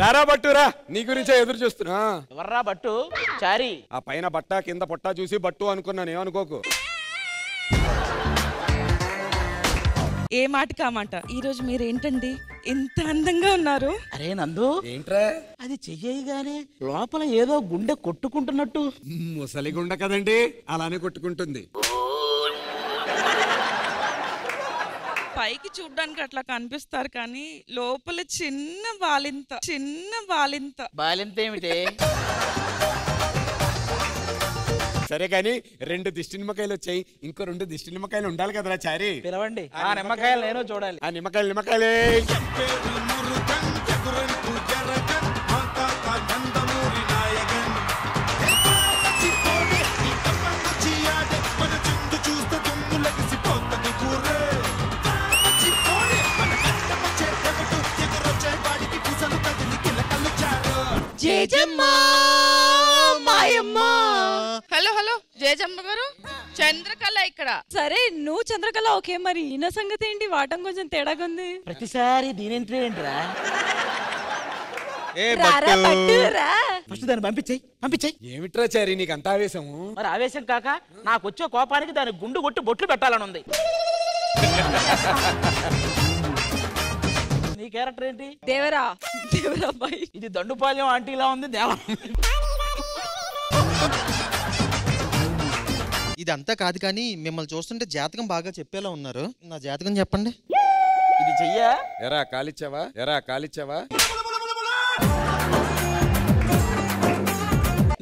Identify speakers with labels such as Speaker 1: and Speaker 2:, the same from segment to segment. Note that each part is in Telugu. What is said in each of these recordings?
Speaker 1: రారా బట్టురా, నీ గురించే ఎదురు చూస్తున్నా.
Speaker 2: ఎవర్రా బట్టు? చారి.
Speaker 1: ఆ పైన బట్ట కింద పొట్ట చూసి బట్టు అనుకున్నాను, ఏమనుకోకు.
Speaker 3: ఏ మాట కామాట ఈ రోజు మీరేంటండి ఇంత అందంగా ఉన్నారు?
Speaker 2: అరే నందు,
Speaker 1: ఏంట్రా
Speaker 2: అది చెయ్యగానే లోపల ఏదో గుండె కొట్టుకుంటున్నట్టు.
Speaker 1: ముసలి గుండ కదండి, అలానే కొట్టుకుంటుంది.
Speaker 3: పైకి చూడ్డానికి అట్లా కనిపిస్తారు కానీ లోపల చిన్న బాలింత.
Speaker 2: బాలింత ఏమిటి?
Speaker 1: సరే కానీ 2 దిష్టి నిమ్మకాయలు వచ్చాయి, ఇంకో 2 దిష్టి నిమ్మకాయలు ఉండాలి కదరా చారి.
Speaker 2: పిలవండి. ఆ నిమ్మకాయలు నేను చూడాలి.
Speaker 1: ఆ నిమ్మకాయలే.
Speaker 3: హలో జయజమ్మ గారు, చంద్రకళ ఇక్కడ. సరే నువ్వు చంద్రకళ ఓకే, మరి ఈయన సంగతి ఏంటి? వాటం కొంచెం తేడాగా ఉంది.
Speaker 2: ప్రతిసారి దీని ఎంట్రీ ఏంట్రా? ఫస్ట్ దాన్ని పంపించేయి.
Speaker 1: ఏమిట్రా చారి నీకు అంత ఆవేశము?
Speaker 2: మరి ఆవేశం కాక నాకు వచ్చే కోపానికి దాని గుండు కొట్టి బొట్లు పెట్టాలని ఉంది. నీ క్యారెక్టర్ ఏంటి?
Speaker 3: దేవరా బాయ్.
Speaker 2: ఇది దండుపాలెం ఆంటీలా ఉంది. దేవరా
Speaker 4: ఇదంతా కాదు కానీ మిమ్మల్ని చూస్తుంటే జాతకం బాగా చెప్పేలా ఉన్నారు. నా జాతకం చెప్పండి.
Speaker 2: ఇది చెయ్యా?
Speaker 1: ఎరా కాలిచ్చావా?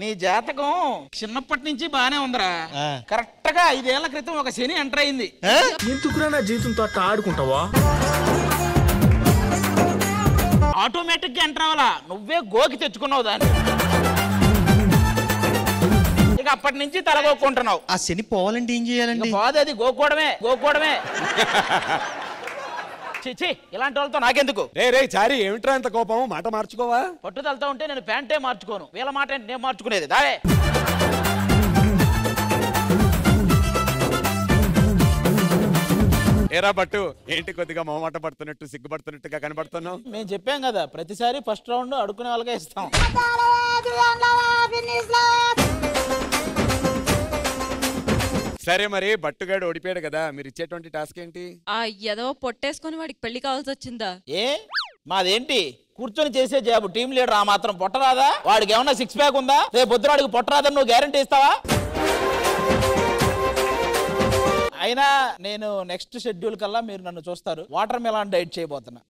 Speaker 2: నీ జాతకం చిన్నప్పటి నుంచి బానే ఉందిరా. కరెక్ట్ గా 5 ఏళ్ల క్రితం ఒక శని ఎంటర్ అయింది.
Speaker 5: ఎందుకురా నా జీవితంతో అట్లా ఆడుకుంటావా?
Speaker 2: ఆటోమేటిక్ గా ఎంటర్ అవ్వాలా, నువ్వే గోకి తెచ్చుకున్నావు దాన్ని. ఇక అప్పటి నుంచి తలగొక్కుంటున్నావు.
Speaker 4: ఆ శని పోవాలంటే ఏం చేయాలండి?
Speaker 2: పోదు, అది గోకోవడమే. చిచి, ఇలాంటి వాళ్ళతో నాకెందుకు?
Speaker 1: రే చారి, ఏమిట్రా ఇంత కోపం? మాట మార్చుకోవా?
Speaker 2: పట్టుదలతో ఉంటే నేను ప్యాంటే మార్చుకోను. వీళ్ళ మాట నేను మార్చుకునేది. దావే
Speaker 1: ఏరా బట్టు, ఏంటి కొద్దిగా మొహమాట పడుతున్నట్టు, సిగ్గుపడుతున్నట్టుగా కనబడుతున్నావు?
Speaker 2: మేము చెప్పాం కదా, ప్రతిసారి ఫస్ట్ రౌండ్ అడుక్కునే వాళ్ళకే ఇస్తాం.
Speaker 1: సరే మరి బట్టుగాడు ఓడిపోయాడు కదా, మీరు ఇచ్చేటువంటి టాస్క్ ఏంటి?
Speaker 3: ఏదో పొట్టేసుకొని వాడికి పెళ్లి కావాల్సి వచ్చిందా?
Speaker 2: ఏ మాదేంటి కూర్చొని చేసే జాబు? టీం లీడర్ ఆ మాత్రం పొట్టరాదా? వాడికి ఏమన్నా 6 ప్యాక్ ఉందా? రేపు పొద్దున వాడికి పొట్టరాదని నువ్వు గ్యారంటీ ఇస్తావా? అయినా నేను నెక్స్ట్ షెడ్యూల్ కల్లా మీరు నన్ను చూస్తారు. వాటర్ మెలాన్ డైట్ చేయబోతున్నా.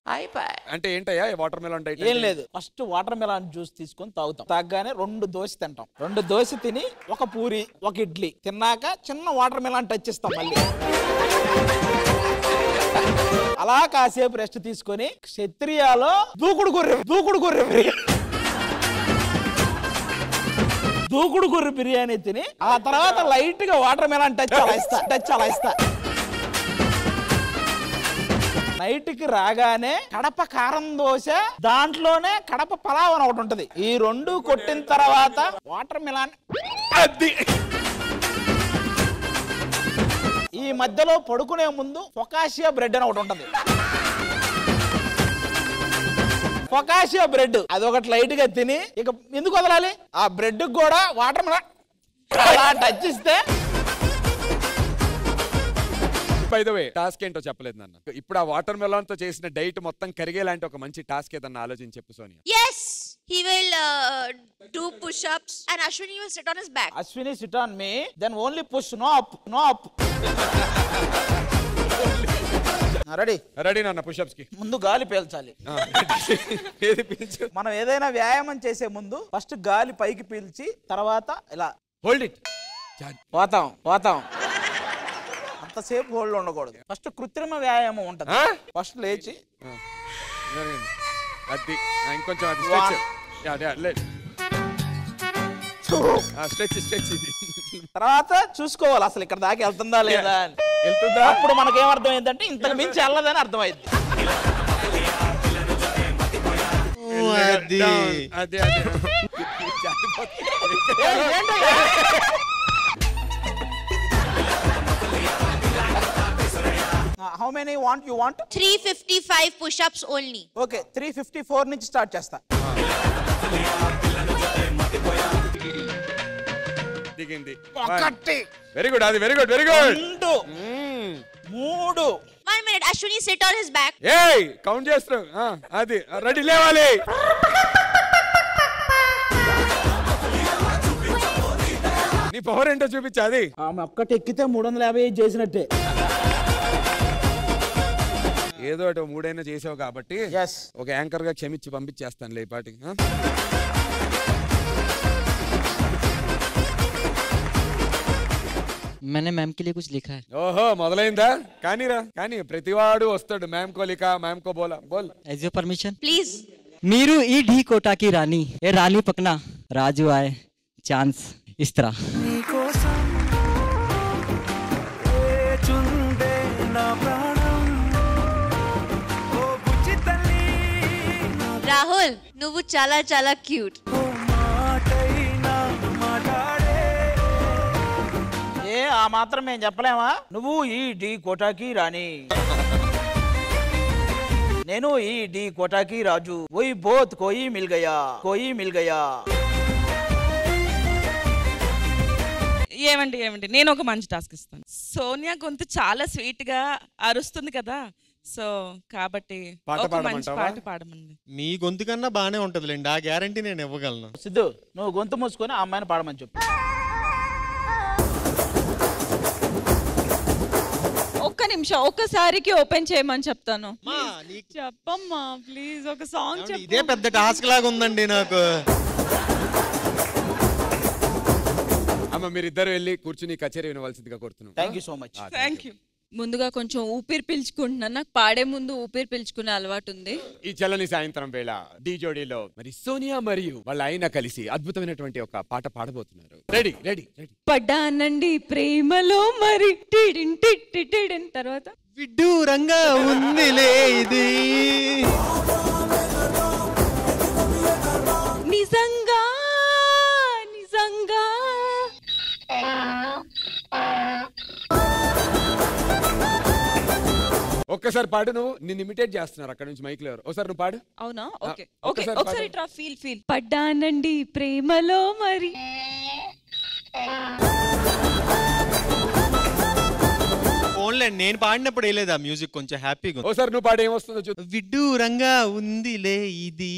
Speaker 1: అంటే ఏంటయ్యా వాటర్ మెలాన్ డైట్?
Speaker 2: ఏం లేదు, ఫస్ట్ వాటర్ మెలాన్ జ్యూస్ తీసుకొని తాగుతాం. తాగగానే 2 దోశ తింటాం. 2 దోశ తిని 1 పూరి 1 ఇడ్లీ తిన్నాక చిన్న వాటర్ మెలాన్ టచ్ ఇస్తాం. మళ్ళీ అలా కాసేపు రెస్ట్ తీసుకొని క్షత్రియాలో దూకుడు గొర్రె బిర్యానీ తిని ఆ తర్వాత లైట్ గా వాటర్ మెలాన్ టచ్ అలా ఇస్తా. నైట్ కి రాగానే కడప కారం దోశ, దాంట్లోనే కడప పలావ్ అని ఒకటి ఉంటది. ఈ 2 కొట్టిన తర్వాత వాటర్ మెలాన్. ఈ మధ్యలో పడుకునే ముందు ఫొకాషియా బ్రెడ్ అని ఒకటి ఉంటది. ఫొకాషియా బ్రెడ్ అదొకటి లైట్ గా తిని ఇక ఎందుకు వదలాలి? ఆ బ్రెడ్ కూడా వాటర్ మెలాన్ అలా టచ్ ఇస్తే.
Speaker 1: బై ద వే, టాస్క్ ఏంటో చెప్పలేదు నాన్న. ఇప్పుడు ఆ వాటర్ మెలాన్ తో చేసిన డైట్ మొత్తం కరిగేలాంటి ఒక మంచి టాస్క్ ఏదన్నా ఆలోచించి చెప్పు Sonia.
Speaker 6: Yes, he will do push-ups and Ashwini will sit on his back.
Speaker 2: Ashwini sit on me, then only push, no up.
Speaker 1: Ready నాన్న, పుషప్స్ కి
Speaker 2: ముందు గాలి పీల్చాలి.
Speaker 1: ఏది పీల్చు?
Speaker 2: మనం ఏదైనా వ్యాయామం చేసే ముందు ఫస్ట్ గాలి పైకి పీల్చి తర్వాత ఇలా
Speaker 1: హోల్డ్ ఇట్.
Speaker 2: పోతాం. అంతసేపు హోల్డ్ ఉండకూడదు. ఫస్ట్ కృత్రిమ వ్యాయామం ఉంటది. ఫస్ట్ లేచి
Speaker 1: అది ఇంకొంచెం అది స్ట్రెచ్
Speaker 2: తర్వాత చూసుకోవాలి అసలు ఇక్కడ దాకా వెళ్తుందా లేదా.
Speaker 1: వెళ్తుందా?
Speaker 2: అప్పుడు మనకేమర్థం ఏంటంటే ఇంతకు మించి వెళ్ళదని అర్థమైంది.
Speaker 1: అదే
Speaker 2: how many want you want?
Speaker 6: 355 push-ups only.
Speaker 2: Okay 354 నుంచి స్టార్ట్ చేస్తా.
Speaker 1: దిగింది.
Speaker 2: ఒకటి,
Speaker 1: వెరీ గుడ్, అది very good, very good.
Speaker 2: 2, 3.
Speaker 6: 1 minute. Ashwini, sit on his back.
Speaker 1: ఏయ్ కౌంట్ చేస్తున్నావు. అది రెడీ, లేవాలి. నీ పవర్ ఏంటో చూపించా. అది
Speaker 2: ఆమె ఒక్కటి ఎక్కితే 355 చేసినట్టే.
Speaker 1: ఏదో అటు 3 చేసావు కాబట్టి
Speaker 2: Yes.
Speaker 1: ఒక యాంకర్ గా క్షమించి పంపించేస్తాను లే పాటికి.
Speaker 7: मैंने मैम के लिए कुछ लिखा है.
Speaker 1: ఓహో మొదలైందా? కానీరా కానీ ప్రతివాడు వస్తాడు. మ్యామ్ కో లిఖా, మ్యామ్ కో బోలా, బోల్.
Speaker 7: As your permission.
Speaker 6: Please.
Speaker 7: मीरू ई ढी कोटा की रानी, ए रानी पकना, राजू आए चांस इस तरह.
Speaker 6: Rahul, నువ్వు చాలా చాలా క్యూట్.
Speaker 2: ఆ మాత్రం మేము చెప్పలేమా? నువ్వు ఈ డి కోటాకి రాణి, నేను ఈ డి కోటాకి రాజు. వోయి బోత్ కోయి మిల్ గయా, కోయి మిల్ గయా.
Speaker 8: ఏమండి నేను ఒక మంచి టాస్క్ ఇస్తాను. సోనియా గొంతు చాలా స్వీట్ గా అరుస్తుంది కదా, సో కాబట్టి ఒక మంచి పాట పాడమండి.
Speaker 4: మీ గొంతు కన్నా బానే ఉంటదిలేండి, ఆ గ్యారంటీ నేను ఇవ్వగలను.
Speaker 2: సిద్ధు, నువ్వు గొంతు మూసుకొని ఆ అమ్మాయిని పాడమని చెప్పు.
Speaker 3: ఒక్క నిమిషం, ఒక్కసారికి ఓపెన్ చేయమని చెప్తాను. చెప్పమ్మా ప్లీజ్, ఒక సాంగ్ చెప్పు.
Speaker 4: ఇదే పెద్ద టాస్క్ లాగా ఉందండి నాకు.
Speaker 1: అమ్మ మీరిద్దరు వెళ్ళి కూర్చుని కచేరీ వినవలసిందిగా కోరుతున్నాం.
Speaker 2: Thank you so much.
Speaker 8: Thank you.
Speaker 3: ముందుగా కొంచెం ఊపిరి పీల్చుకుంటున్నాను. నాకు పాడే ముందు ఊపిరి పీల్చుకునే అలవాటు ఉంది.
Speaker 1: ఈ చల్లని సాయంత్రం వేళ డి జోడీలో మరి సోనియా మరియు వాళ్ళ ఆయన కలిసి అద్భుతమైనటువంటి ఒక పాట పాడబోతున్నారు. Ready ready ready.
Speaker 3: పడ్డానండి ప్రేమలో మరి టిడిన్ టిట్టి టిడిన్ తర్వాత
Speaker 4: విడ్డూరంగా ఉందిలే ఇది,
Speaker 3: నిజంగా నిజంగా
Speaker 1: ఒక్కసారి పాడు. నువ్వు నిన్ను ఇమిటేట్ చేస్తున్నారు అక్కడ నుంచి మైక్ లో. ఒకసారి నువ్వు పాడు.
Speaker 3: అవునా? ఓకే ఓకే,
Speaker 1: ఒక్కసారి
Speaker 3: ఒకసారి ట్రా. ఫీల్ పడ్డానండి ప్రేమలో మరి.
Speaker 4: ఓన్లేండి నేను పాడినప్పుడు వేయలేదా మ్యూజిక్ కొంచెం హ్యాపీగా.
Speaker 1: ఒకసారి నువ్వు పాడు, ఏమొస్తుందో చూద్దాం.
Speaker 4: విడ్డూరంగా ఉందిలే ఇది,